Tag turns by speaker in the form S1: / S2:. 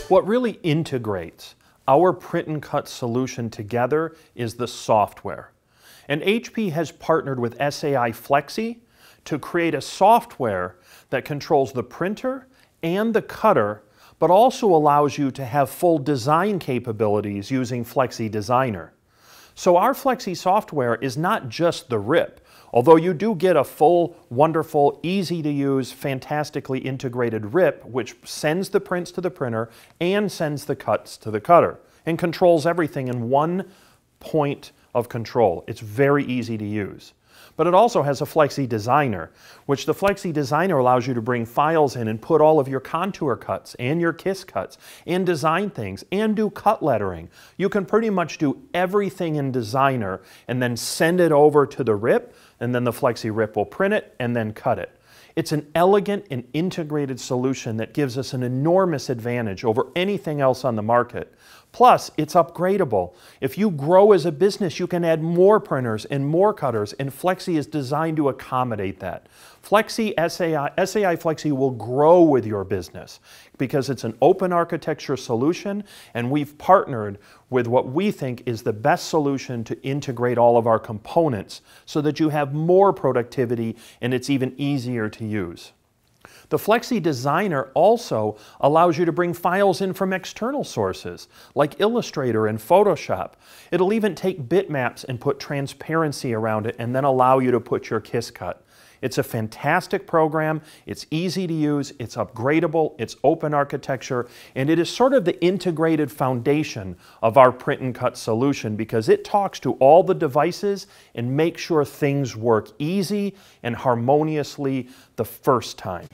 S1: What really integrates our print and cut solution together is the software. And HP has partnered with SAI Flexi to create a software that controls the printer and the cutter, but also allows you to have full design capabilities using Flexi Designer. So our Flexi software is not just the RIP, although you do get a full, wonderful, easy to use, fantastically integrated RIP, which sends the prints to the printer and sends the cuts to the cutter and controls everything in one point of control. It's very easy to use. But it also has a Flexi Designer, which the Flexi Designer allows you to bring files in and put all of your contour cuts and your kiss cuts and design things and do cut lettering. You can pretty much do everything in Designer and then send it over to the RIP, and then the Flexi RIP will print it and then cut it. It's an elegant and integrated solution that gives us an enormous advantage over anything else on the market. Plus, it's upgradable. If you grow as a business, you can add more printers and more cutters, and Flexi is designed to accommodate that. SAI Flexi will grow with your business because it's an open architecture solution, and we've partnered with what we think is the best solution to integrate all of our components so that you have more productivity and it's even easier to use. The Flexi Designer also allows you to bring files in from external sources, like Illustrator and Photoshop. It'll even take bitmaps and put transparency around it and then allow you to put your kiss cut. It's a fantastic program, it's easy to use, it's upgradable, it's open architecture, and it is sort of the integrated foundation of our print and cut solution because it talks to all the devices and makes sure things work easy and harmoniously the first time.